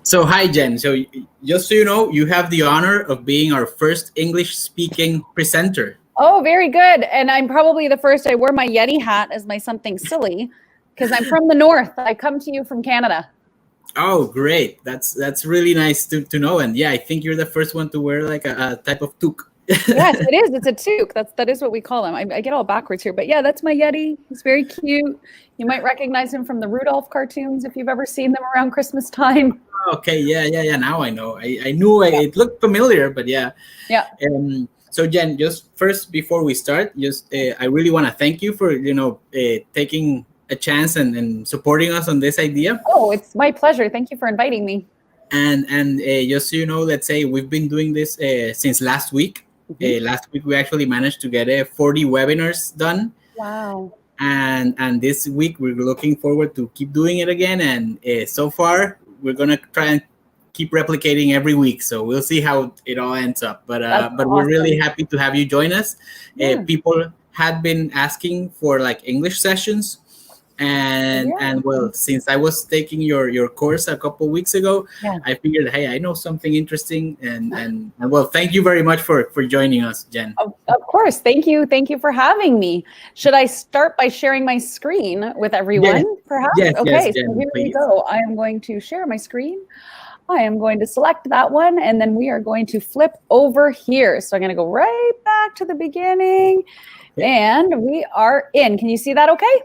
So, hi, Jen. Just so you know, you have the honor of being our first English speaking presenter. Oh, very good. And I'm probably the first. I wear my Yeti hat as my something silly because I'm from the north. I come to you from Canada. Oh, great. That's really nice to know. And yeah, I think you're the first one to wear like a type of toque. Yes, it is. It's a toque. That is what we call him. I get all backwards here, but yeah, that's my Yeti. He's very cute. You might recognize him from the Rudolph cartoons if you've ever seen them around Christmas time. Okay, yeah. Now I know. I knew Yeah. it looked familiar, but yeah. Yeah. So Jen, just first before we start, I really want to thank you for taking a chance and supporting us on this idea. Oh, it's my pleasure. Thank you for inviting me. And just so you know, let's say we've been doing this since last week. Last week we actually managed to get 40 webinars done. Wow. And this week we're looking forward to keep doing it again. And so far we're gonna try and keep replicating every week. So we'll see how it all ends up. But Awesome. we're really happy to have you join us. Yeah. People had been asking for like English sessions. And well, since I was taking your course a couple weeks ago, I figured, hey, I know something interesting, and well, thank you very much for joining us, Jen. Of course, thank you for having me. Should I start by sharing my screen with everyone? Perhaps. Yes, okay. Jen, so here please. we go. I am going to share my screen. I am going to select that one, and then we are going to flip over here. So I'm going to go right back to the beginning, and we are in. Can you see that? Okay.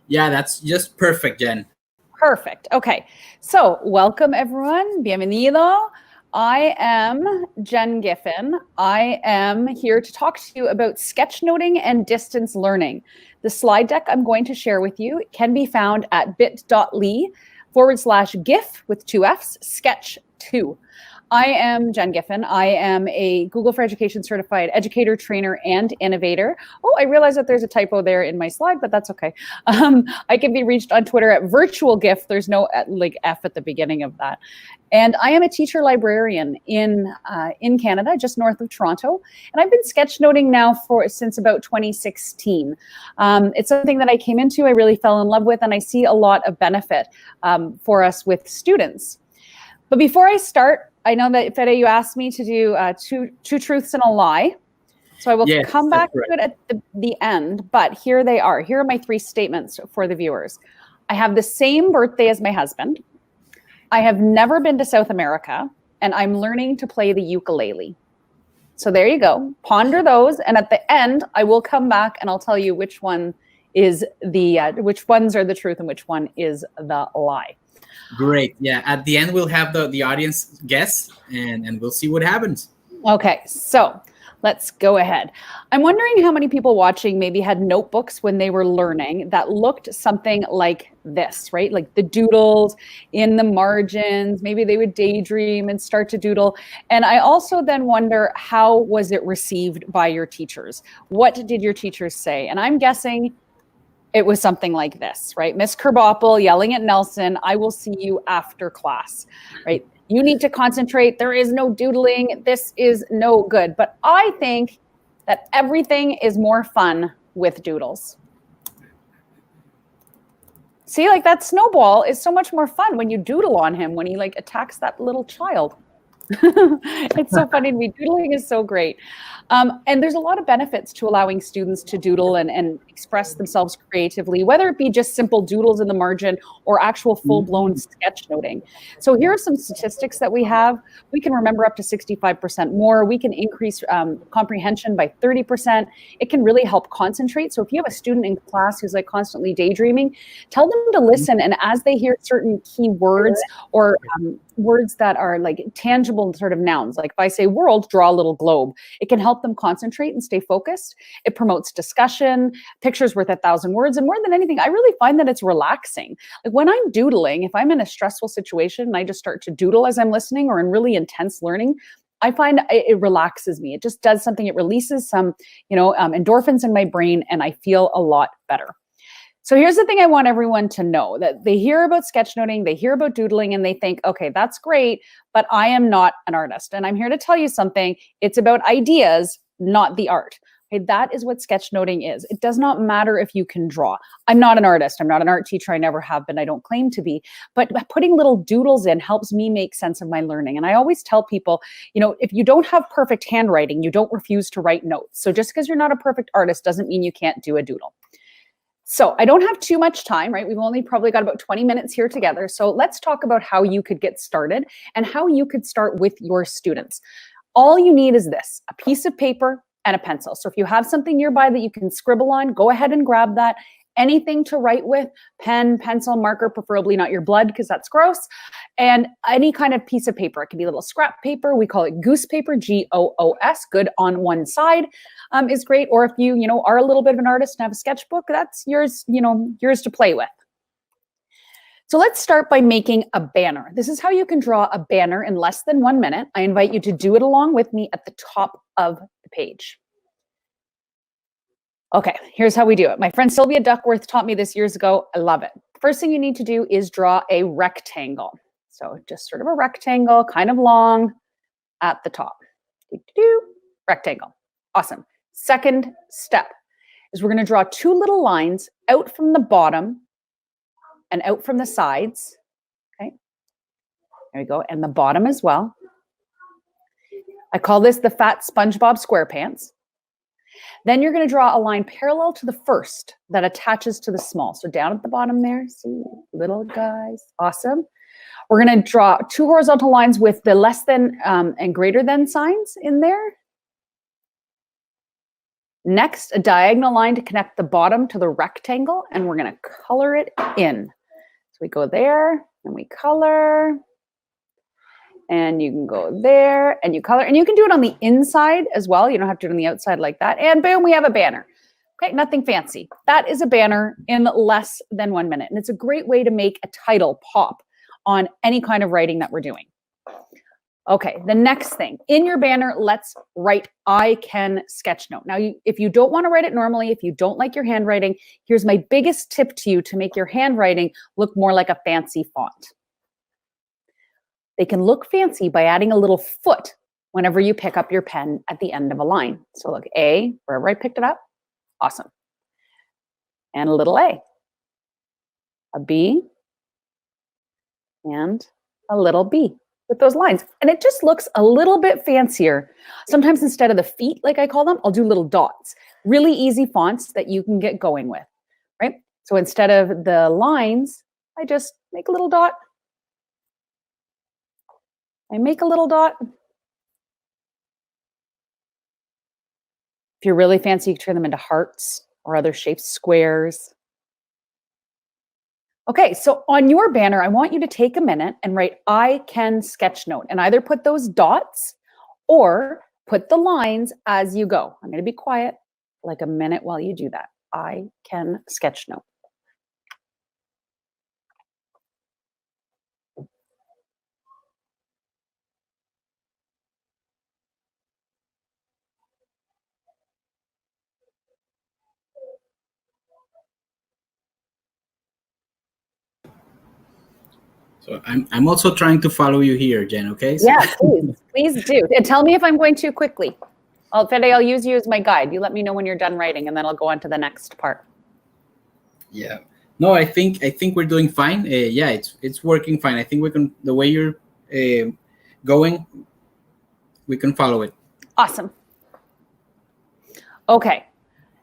Yeah, that's just perfect, Jen. Perfect. Okay. So welcome, everyone. Bienvenido. I am Jen Giffen. I am here to talk to you about sketchnoting and distance learning. The slide deck I'm going to share with you can be found at bit.ly/GIF with 2 Fs, sketch 2. I am Jen Giffen. I am a Google for Education certified educator, trainer, and innovator. Oh, I realize that there's a typo there in my slide, but that's okay. I can be reached on Twitter at virtualgif. There's no like F at the beginning of that. And I am a teacher librarian in Canada, just north of Toronto. And I've been sketchnoting now since about 2016. It's something that I came into, I really fell in love with, and I see a lot of benefit for us with students. But before I start, I know that, Fede, you asked me to do two truths and a lie. So I will come back to it at the end, but here they are. Here are my 3 statements for the viewers. I have the same birthday as my husband. I have never been to South America, and I'm learning to play the ukulele. So there you go. Ponder those, and at the end, I will come back and I'll tell you which one is which ones are the truth and which one is the lie. Great. Yeah. At the end, we'll have the audience guess, and we'll see what happens. Okay. So let's go ahead. I'm wondering how many people watching maybe had notebooks when they were learning that looked something like this, right? Like the doodles in the margins. Maybe they would daydream and start to doodle. And I also then wonder, how was it received by your teachers? What did your teachers say? And I'm guessing it was something like this, right? Miss Kerbopple yelling at Nelson, I will see you after class, right? You need to concentrate. There is no doodling. This is no good. But I think that everything is more fun with doodles. See, like that snowball is so much more fun when you doodle on him, when he like attacks that little child. It's so funny to me. Doodling is so great. And there's a lot of benefits to allowing students to doodle and express themselves creatively, whether it be just simple doodles in the margin or actual full-blown sketchnoting. So here are some statistics that we have. We can remember up to 65% more. We can increase comprehension by 30%. It can really help concentrate. So if you have a student in class who's like constantly daydreaming, tell them to listen. And as they hear certain key words or words that are like tangible sort of nouns, like if I say world, draw a little globe, it can help them concentrate and stay focused. It promotes discussion. Pictures worth 1,000 words. And more than anything, I really find that it's relaxing. Like when I'm doodling, if I'm in a stressful situation and I just start to doodle as I'm listening or in really intense learning, I find it relaxes me. It just does something. It releases some, endorphins in my brain, and I feel a lot better. So here's the thing I want everyone to know, that they hear about sketchnoting, they hear about doodling, and they think, okay, that's great, but I am not an artist. And I'm here to tell you something. It's about ideas, not the art. Okay, that is what sketchnoting is. It does not matter if you can draw. I'm not an artist. I'm not an art teacher. I never have been. I don't claim to be. But putting little doodles in helps me make sense of my learning. And I always tell people, if you don't have perfect handwriting, you don't refuse to write notes. So just because you're not a perfect artist doesn't mean you can't do a doodle. So I don't have too much time, right? We've only probably got about 20 minutes here together. So let's talk about how you could get started and how you could start with your students. All you need is this, a piece of paper and a pencil. So if you have something nearby that you can scribble on, go ahead and grab that. Anything to write with, pen, pencil, marker, preferably not your blood because that's gross, and any kind of piece of paper. It can be a little scrap paper. We call it goose paper, Goos, good on one side is great. Or if you, are a little bit of an artist and have a sketchbook, that's yours, yours to play with. So let's start by making a banner. This is how you can draw a banner in less than 1 minute. I invite you to do it along with me at the top of the page. Okay, here's how we do it. My friend Sylvia Duckworth taught me this years ago. I love it. First thing you need to do is draw a rectangle. So just sort of a rectangle, kind of long at the top. Rectangle. Awesome. Second step is we're going to draw 2 little lines out from the bottom and out from the sides. Okay, there we go. And the bottom as well. I call this the fat SpongeBob SquarePants. Then you're going to draw a line parallel to the first that attaches to the small. So down at the bottom there, see, little guys, awesome. We're going to draw 2 horizontal lines with the less than and greater than signs in there. Next, a diagonal line to connect the bottom to the rectangle, and we're going to color it in. So we go there, and we color. And you can go there and you color, and you can do it on the inside as well. You don't have to do it on the outside like that. And boom, we have a banner. Okay, nothing fancy. That is a banner in less than 1 minute. And it's a great way to make a title pop on any kind of writing that we're doing. Okay, the next thing in your banner, let's write I can sketch note. Now, if you don't want to write it normally, if you don't like your handwriting, here's my biggest tip to you to make your handwriting look more like a fancy font. They can look fancy by adding a little foot whenever you pick up your pen at the end of a line. So look, A, wherever I picked it up, awesome. And a little A B, and a little B with those lines. And it just looks a little bit fancier. Sometimes instead of the feet, like I call them, I'll do little dots. Really easy fonts that you can get going with, right? So instead of the lines, I just make a little dot. I make a little dot. If you're really fancy, you can turn them into hearts or other shapes, squares. Okay, so on your banner, I want you to take a minute and write I can sketch note and either put those dots or put the lines as you go. I'm going to be quiet like a minute while you do that. I can sketch note. So I'm also trying to follow you here, Jen, okay? So. Yeah, please do. And tell me if I'm going too quickly. I'll use you as my guide. You let me know when you're done writing, and then I'll go on to the next part. Yeah. No, I think we're doing fine. Yeah, it's working fine. I think we can, the way you're going, we can follow it. Awesome. Okay.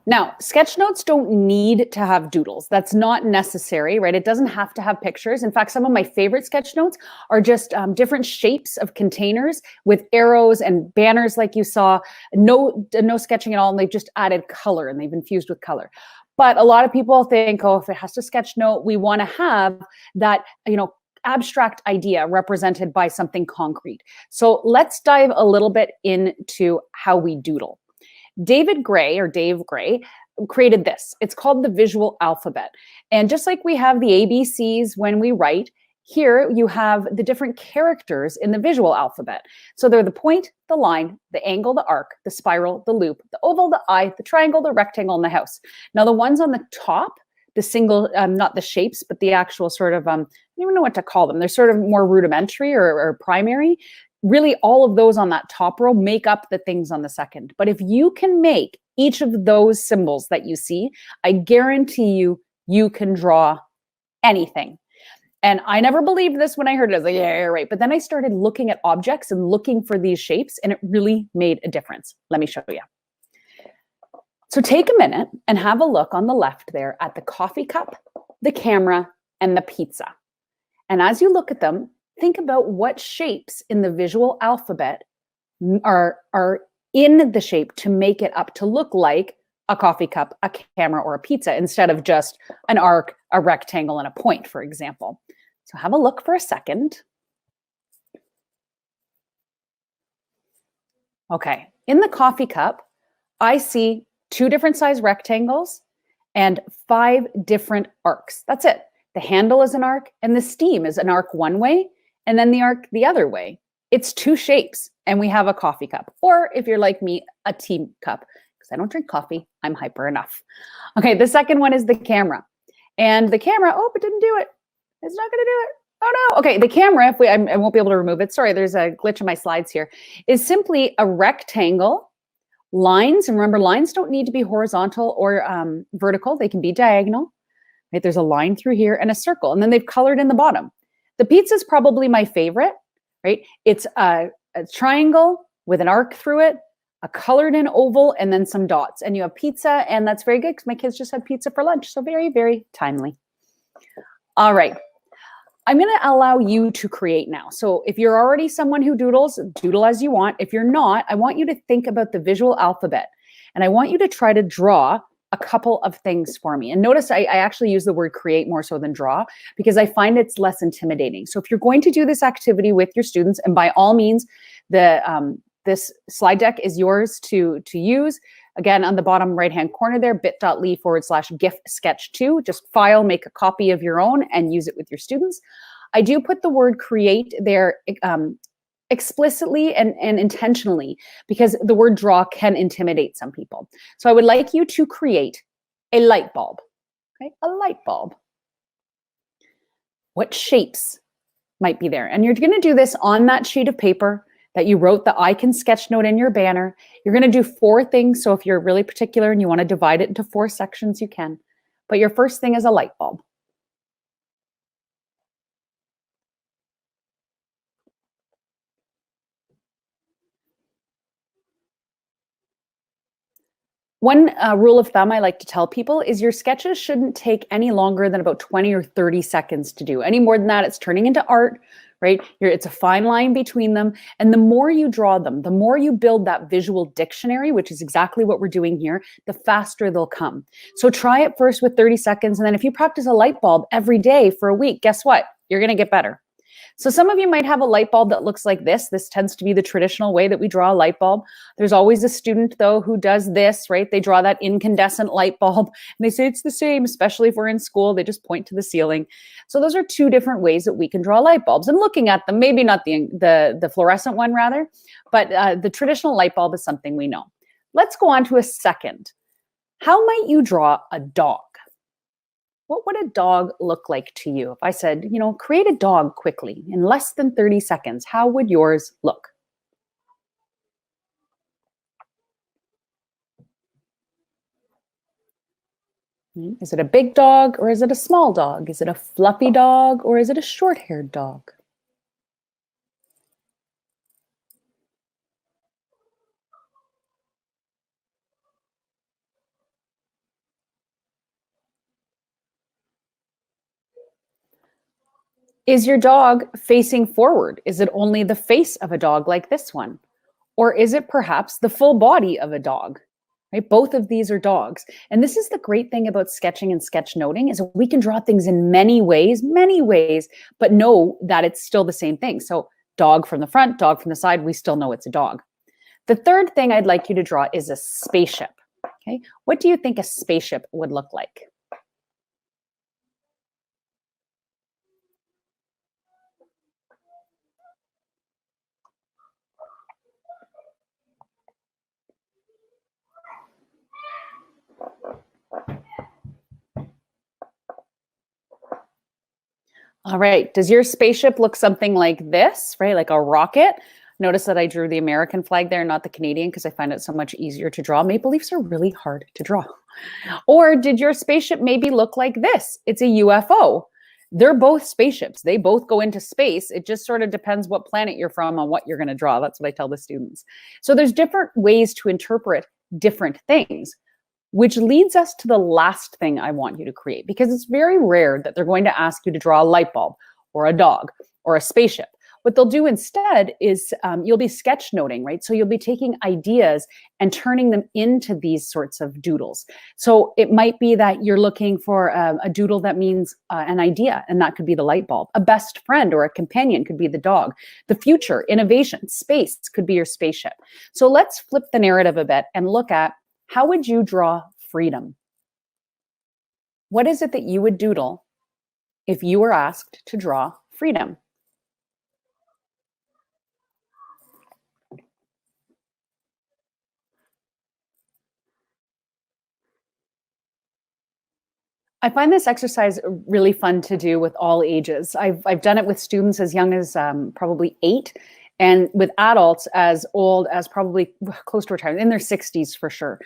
Now, sketch notes don't need to have doodles. That's not necessary, right? It doesn't have to have pictures. In fact, some of my favorite sketch notes are just different shapes of containers with arrows and banners like you saw. No sketching at all, and they've just added color and they've infused with color. But a lot of people think, oh, if it has to sketch note, we want to have that, abstract idea represented by something concrete. So let's dive a little bit into how we doodle. Dave Gray created this. It's called the visual alphabet. And just like we have the ABCs when we write, here you have the different characters in the visual alphabet. So they're the point, the line, the angle, the arc, the spiral, the loop, the oval, the eye, the triangle, the rectangle, and the house. Now the ones on the top, the single, not the shapes, but the actual sort of, I don't even know what to call them. They're sort of more rudimentary or primary. Really, all of those on that top row make up the things on the second. But if you can make each of those symbols that you see, I guarantee you, you can draw anything. And I never believed this when I heard it. I was like, yeah, you're right. But then I started looking at objects and looking for these shapes, and it really made a difference. Let me show you. So take a minute and have a look on the left there at the coffee cup, the camera, and the pizza. And as you look at them, think about what shapes in the visual alphabet are in the shape to make it up to look like a coffee cup, a camera, or a pizza, instead of just an arc, a rectangle, and a point, for example. So have a look for a second. Okay, in the coffee cup, I see 2 different size rectangles and 5 different arcs. That's it. The handle is an arc and the steam is an arc one way and then the arc the other way. It's 2 shapes and we have a coffee cup. Or if you're like me, a tea cup, because I don't drink coffee, I'm hyper enough. Okay, the second one is the camera. And the camera, oh, it didn't do it. It's not gonna do it. Oh no. Okay, the camera, I won't be able to remove it. Sorry, there's a glitch in my slides here. Is simply a rectangle, lines, and remember, lines don't need to be horizontal or vertical. They can be diagonal. Right? There's a line through here and a circle, and then they've colored in the bottom. The pizza is probably my favorite, right? It's a triangle with an arc through it, a colored in oval, and then some dots. And you have pizza, and that's very good because my kids just had pizza for lunch. So very, very timely. All right. I'm going to allow you to create now. So if you're already someone who doodles, doodle as you want. If you're not, I want you to think about the visual alphabet. And I want you to try to draw a couple of things for me. And notice I actually use the word create more so than draw because I find it's less intimidating. So if you're going to do this activity with your students, and by all means, this slide deck is yours to use. Again, on the bottom right-hand corner there, bit.ly/GIF sketch2. Just file, make a copy of your own, and use it with your students. I do put the word create there explicitly and intentionally because the word draw can intimidate some people. So I would like you to create a light bulb. Okay, a light bulb. What shapes might be there? And you're going to do this on that sheet of paper that you wrote the I Can sketch note in your banner. You're going to do 4 things. So if you're really particular and you want to divide it into 4 sections, you can. But your first thing is a light bulb. One rule of thumb I like to tell people is your sketches shouldn't take any longer than about 20 or 30 seconds to do. Any more than that, it's turning into art, right? It's a fine line between them. And the more you draw them, the more you build that visual dictionary, which is exactly what we're doing here, the faster they'll come. So try it first with 30 seconds. And then if you practice a light bulb every day for a week, guess what? You're going to get better. So some of you might have a light bulb that looks like this. This tends to be the traditional way that we draw a light bulb. There's always a student, though, who does this, right? They draw that incandescent light bulb, and they say it's the same, especially if we're in school. They just point to the ceiling. So those are 2 different ways that we can draw light bulbs. And looking at them, maybe not the fluorescent one, rather, but the traditional light bulb is something we know. Let's go on to a second. How might you draw a dog? What would a dog look like to you? If I said, create a dog quickly in less than 30 seconds, how would yours look? Is it a big dog or is it a small dog? Is it a fluffy dog or is it a short-haired dog? Is your dog facing forward? Is it only the face of a dog like this one? Or is it perhaps the full body of a dog? Right? Both of these are dogs. And this is the great thing about sketching and sketch noting is we can draw things in many ways, but know that it's still the same thing. So dog from the front, dog from the side, we still know it's a dog. The third thing I'd like you to draw is a spaceship. Okay, what do you think a spaceship would look like? All right, does your spaceship look something like this, right? Like a rocket? Notice that I drew the American flag there, not the Canadian, because I find it so much easier to draw. Maple leafs are really hard to draw. Or did your spaceship maybe look like this? It's a UFO. They're both spaceships. They both go into space. It just sort of depends what planet you're from on what you're going to draw. That's what I tell the students. So there's different ways to interpret different things, which leads us to the last thing I want you to create, because it's very rare that they're going to ask you to draw a light bulb or a dog or a spaceship. What they'll do instead is you'll be sketch noting, right? So you'll be taking ideas and turning them into these sorts of doodles. So it might be that you're looking for a doodle that means an idea, and that could be the light bulb. A best friend or a companion could be the dog. The future, innovation, space could be your spaceship. So let's flip the narrative a bit and look at, how would you draw freedom? What is it that you would doodle if you were asked to draw freedom? I find this exercise really fun to do with all ages. I've done it with students as young as probably 8, and with adults as old as probably close to retirement, in their 60s for sure.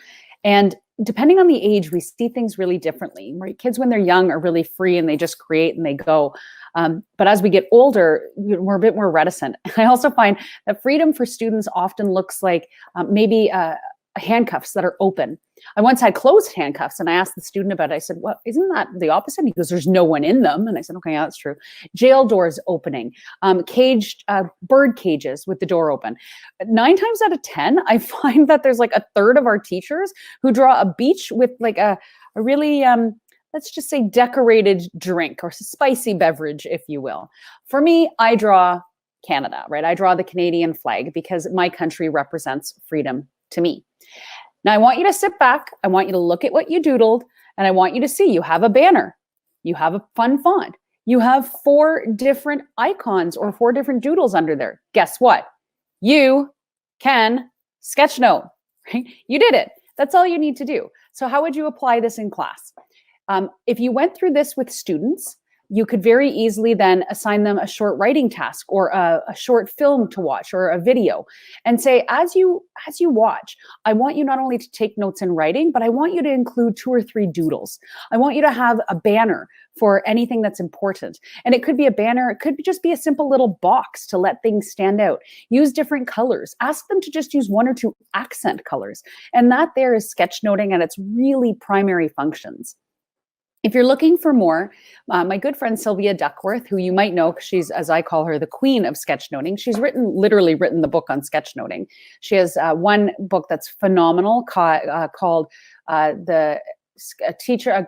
And depending on the age, we see things really differently, right? Kids, when they're young, are really free and they just create and they go. But as we get older, we're a bit more reticent. I also find that freedom for students often looks like maybe handcuffs that are open. I once had closed handcuffs, and I asked the student about it. I said, well, isn't that the opposite? He goes, there's no one in them. And I said, okay, yeah, that's true. Jail doors opening, caged bird cages with the door open. 9 times out of 10, I find that there's like a third of our teachers who draw a beach with like a really, let's just say, decorated drink or spicy beverage, if you will. For me, I draw Canada, right? I draw the Canadian flag because my country represents freedom to me. Now, I want you to sit back. I want you to look at what you doodled, and I want you to see you have a banner. You have a fun font. You have 4 different icons or 4 different doodles under there. Guess what? You can sketch note, right? You did it. That's all you need to do. So how would you apply this in class? If you went through this with students, you could very easily then assign them a short writing task or a short film to watch or a video, and say, as you watch, I want you not only to take notes in writing, but I want you to include 2 or 3 doodles. I want you to have a banner for anything that's important. And it could be a banner. It could just be a simple little box to let things stand out. Use different colors. Ask them to just use 1 or 2 accent colors. And that there is sketchnoting at its really primary functions. If you're looking for more, my good friend Sylvia Duckworth, who you might know because she's, as I call her, the queen of sketchnoting. She's literally written the book on sketchnoting. She has one book that's phenomenal called A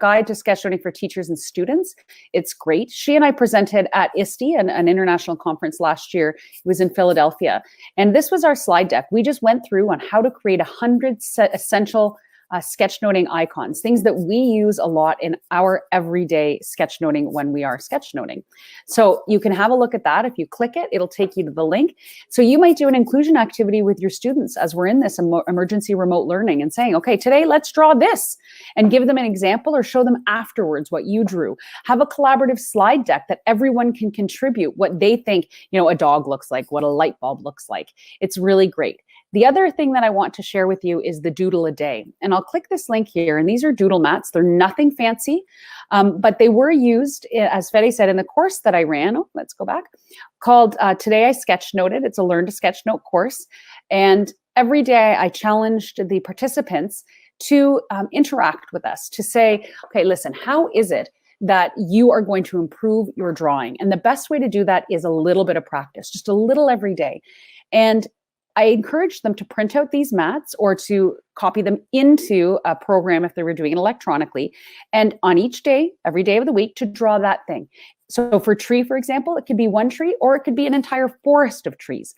Guide to Sketchnoting for Teachers and Students. It's great. She and I presented at ISTE, an international conference last year. It was in Philadelphia. And this was our slide deck. We just went through on how to create 100 essential sketchnoting icons, things that we use a lot in our everyday sketchnoting when we are sketchnoting. So you can have a look at that. If you click it, it'll take you to the link. So you might do an inclusion activity with your students as we're in this emergency remote learning and saying, okay, today let's draw this, and give them an example or show them afterwards what you drew. Have a collaborative slide deck that everyone can contribute what they think, a dog looks like, what a light bulb looks like. It's really great. The other thing that I want to share with you is the Doodle a Day. And I'll click this link here. And these are doodle mats. They're nothing fancy, but they were used, as Fede said, in the course that I ran. Oh, let's go back. Called Today I Sketchnoted. It's a Learn to Sketchnote course. And every day I challenged the participants to interact with us, to say, okay, listen, how is it that you are going to improve your drawing? And the best way to do that is a little bit of practice, just a little every day. And I encourage them to print out these mats or to copy them into a program if they were doing it electronically. And on each day, every day of the week, to draw that thing. So for tree, for example, it could be 1 tree or it could be an entire forest of trees.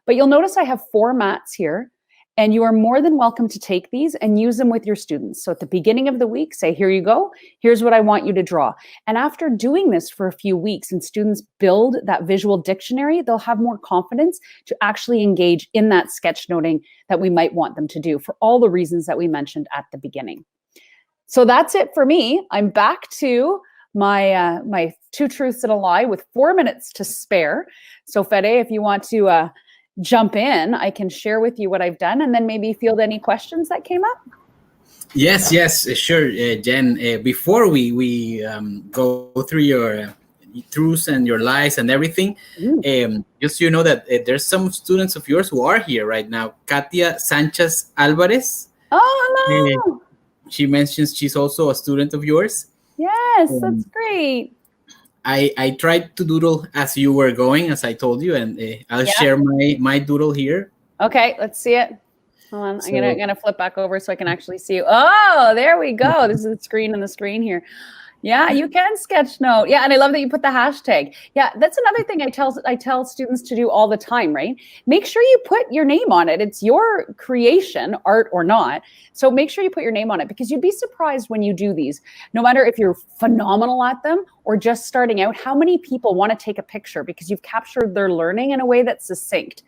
But you'll notice I have 4 mats here. And you are more than welcome to take these and use them with your students. So at the beginning of the week, say, here you go. Here's what I want you to draw. And after doing this for a few weeks and students build that visual dictionary, they'll have more confidence to actually engage in that sketchnoting that we might want them to do for all the reasons that we mentioned at the beginning. So that's it for me. I'm back to my 2 truths and a lie with 4 minutes to spare. So Fede, if you want to jump in, I can share with you what I've done and then maybe field any questions that came up. Yes, sure, Jen. Before we go through your truths and your lies and everything, just so you know that there's some students of yours who are here right now. Katia Sanchez Alvarez. Oh, hello. She mentions she's also a student of yours. Yes, that's great. I tried to doodle as you were going, as I told you, and I'll share my doodle here. Okay, let's see it. Hold on, I'm gonna flip back over so I can actually see you. Oh, there we go. This is the screen and the screen here. Yeah, you can sketch note. Yeah, and I love that you put the hashtag. Yeah, that's another thing I tell students to do all the time, right? Make sure you put your name on it. It's your creation, art or not. So make sure you put your name on it, because you'd be surprised when you do these, no matter if you're phenomenal at them or just starting out, how many people want to take a picture because you've captured their learning in a way that's succinct.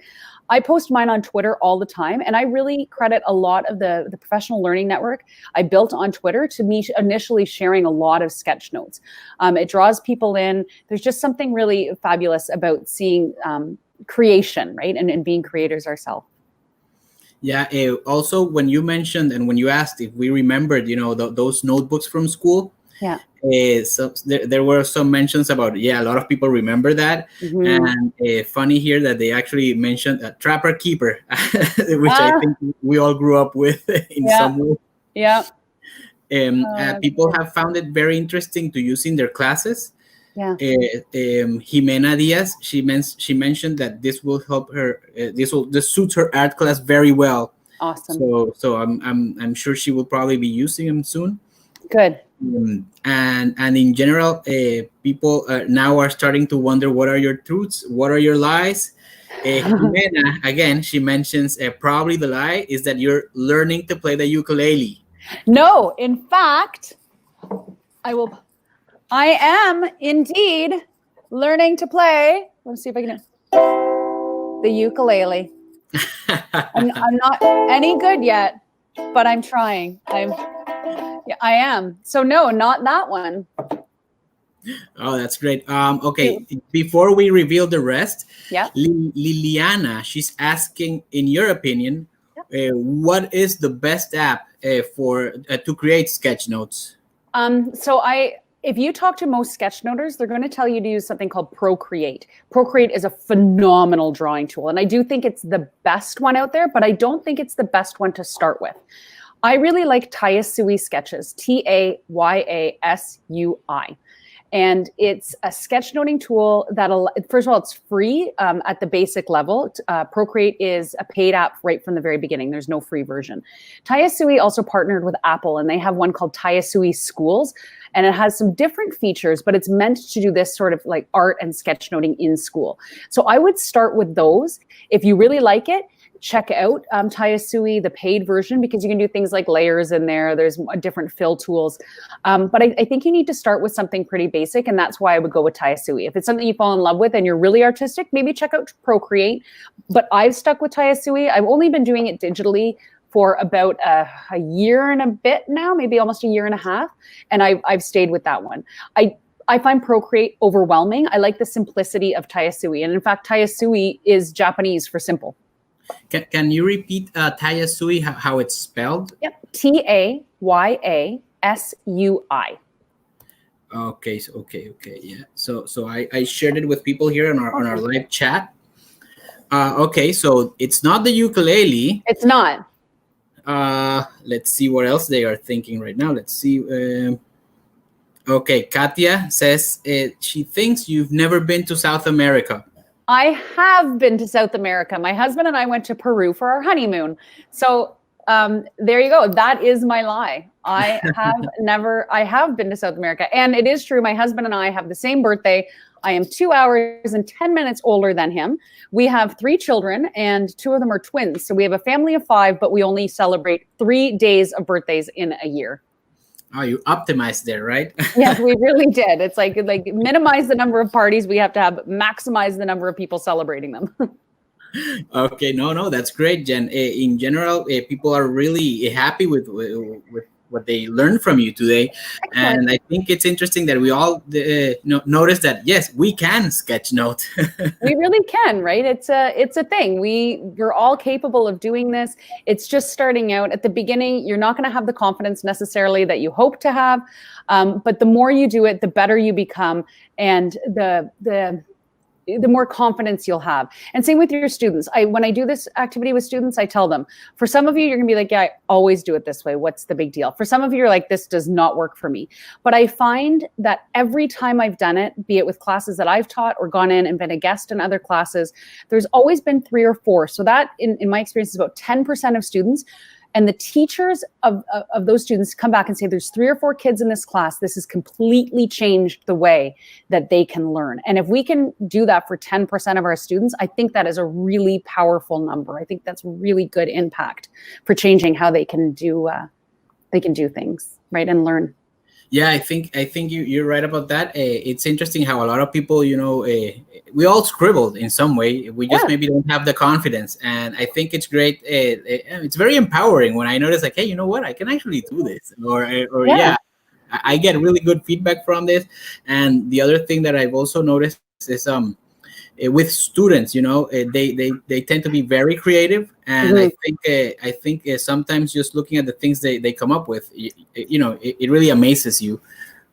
I post mine on Twitter all the time, and I really credit a lot of the professional learning network I built on Twitter to me initially sharing a lot of sketch notes. It draws people in. There's just something really fabulous about seeing creation, right? And being creators ourselves. Yeah. Also, when you mentioned and when you asked if we remembered, those notebooks from school. Yeah. So there were some mentions about, a lot of people remember that. And funny here that they actually mentioned a Trapper Keeper, which I think we all grew up with in some way. Yeah. People have found it very interesting to use in their classes. Yeah. Jimena Diaz, she mentioned that this will help her. This suits her art class very well. Awesome. So I'm sure she will probably be using them soon. Good. And in general, people now are starting to wonder, what are your truths? What are your lies? Jimena, again, she mentions probably the lie is that you're learning to play the ukulele. No, in fact, I am indeed learning to play. Let's see if I can. The ukulele. I'm not any good yet, but I'm trying. I am. So no, not that one. Oh, that's great. Okay, before we reveal the rest, Liliana, she's asking, in your opinion, what is the best app to create sketch notes? If you talk to most sketchnoters, they're going to tell you to use something called Procreate. Procreate is a phenomenal drawing tool, and I do think it's the best one out there, but I don't think it's the best one to start with. I really like Taiyasui Sketches, Tayaasui. And it's a sketchnoting tool that, first of all, it's free at the basic level. Procreate is a paid app right from the very beginning. There's no free version. Taiyasui also partnered with Apple, and they have one called Taiyasui Schools. And it has some different features, but it's meant to do this sort of like art and sketchnoting in school. So I would start with those. If you really like it, check out Taiyasui, the paid version, because you can do things like layers in there. There's different fill tools. But I think you need to start with something pretty basic, and that's why I would go with Taiyasui. If it's something you fall in love with and you're really artistic, maybe check out Procreate. But I've stuck with Taiyasui. I've only been doing it digitally for about a year and a bit now, maybe almost a year and a half. And I've stayed with that one. I find Procreate overwhelming. I like the simplicity of Taiyasui. And in fact, Taiyasui is Japanese for simple. Can you repeat Taiyasui, how it's spelled? Yep, Tayaasui. Okay, yeah. So I shared it with people here on our live chat. Okay, so it's not the ukulele. It's not. Let's see what else they are thinking right now. Let's see. Okay, Katia says she thinks you've never been to South America. I have been to South America. My husband and I went to Peru for our honeymoon. So there you go. That is my lie. I have been to South America. And it is true. My husband and I have the same birthday. I am 2 hours and 10 minutes older than him. We have 3 children, and 2 of them are twins. So we have a family of 5, but we only celebrate 3 days of birthdays in a year. Oh, you optimized there, right? Yes, we really did. It's like minimize the number of parties we have to have, maximize the number of people celebrating them. Okay, no, that's great, Jen. In general, people are really happy with what they learned from you today. Excellent. And I think it's interesting that we all notice that yes, we can sketch note. We really can, right? It's a thing. We're all capable of doing this. It's just starting out. At the beginning, you're not going to have the confidence necessarily that you hope to have, but the more you do it, the better you become, and the more confidence you'll have. And same with your students. When I do this activity with students, I tell them, for some of you, you're gonna be like, yeah, I always do it this way. What's the big deal? For some of you, you're like, this does not work for me. But I find that every time I've done it, be it with classes that I've taught or gone in and been a guest in other classes, there's always been 3 or 4. So that in my experience is about 10% of students. And the teachers of those students come back and say, there's 3 or 4 kids in this class. This has completely changed the way that they can learn. And if we can do that for 10% of our students, I think that is a really powerful number. I think that's really good impact for changing how they can do things, right, and learn. Yeah, I think you're right about that. It's interesting how a lot of people, we all scribbled in some way. We just maybe don't have the confidence, and I think it's great. It's very empowering when I notice, like, hey, you know what? I can actually do this, or I get really good feedback from this. And the other thing that I've also noticed is with students, they tend to be very creative, and I think sometimes just looking at the things they come up with, it really amazes you.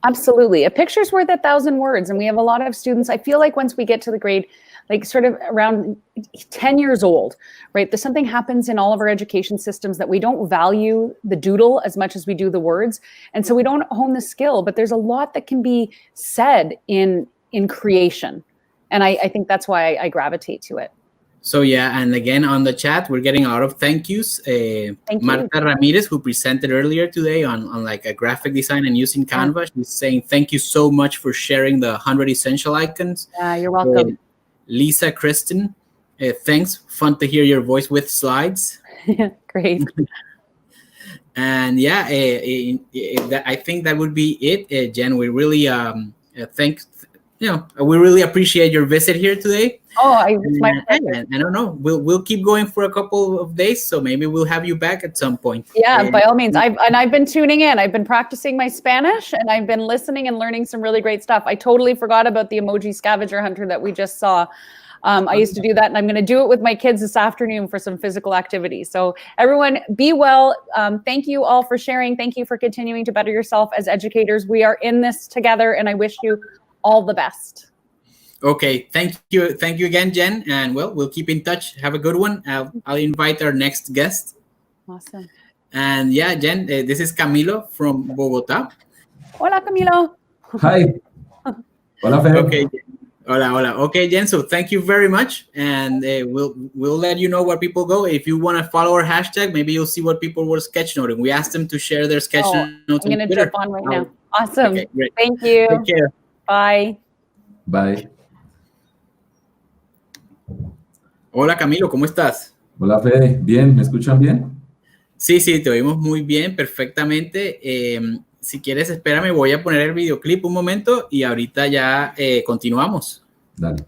Absolutely. A picture's worth 1,000 words. And we have a lot of students. I feel like once we get to the grade, like sort of around 10 years old, right? There's something happens in all of our education systems that we don't value the doodle as much as we do the words. And so we don't hone the skill, but there's a lot that can be said in creation. And I think that's why I gravitate to it. So yeah, and again on the chat, we're getting a lot of thank yous. Marta Ramirez, who presented earlier today on like a graphic design and using Canva, she's saying thank you so much for sharing the 100 essential icons. You're welcome. Lisa Kristen, thanks. Fun to hear your voice with slides. Great. And yeah, I think that would be it, Jen. We really we really appreciate your visit here today. It's my pleasure. I don't know. We'll keep going for a couple of days, so maybe we'll have you back at some point. Yeah, by all means. I've been tuning in. I've been practicing my Spanish, and I've been listening and learning some really great stuff. I totally forgot about the emoji scavenger hunter that we just saw. I used to do that, and I'm going to do it with my kids this afternoon for some physical activity. So everyone, be well. Thank you all for sharing. Thank you for continuing to better yourself as educators. We are in this together, and I wish you all the best. Okay, thank you again, Jen, and we'll keep in touch. Have a good one. I'll invite our next guest. Awesome. And yeah, Jen, this is Camilo from Bogota. Hola, Camilo. Hi. Hola, Fer. Okay. Hola. Okay, Jen. So thank you very much, and we'll let you know where people go. If you want to follow our hashtag, maybe you'll see what people were sketchnoting. We asked them to share their sketchnotes. I'm going to jump on right now. Awesome. Okay, great. Thank you. Take care. Bye. Bye. Hola, Camilo, ¿cómo estás? Hola, Fede. ¿Bien? ¿Me escuchan bien? Sí, te oímos muy bien, perfectamente. Si quieres, espérame, voy a poner el videoclip un momento y ahorita ya continuamos. Dale.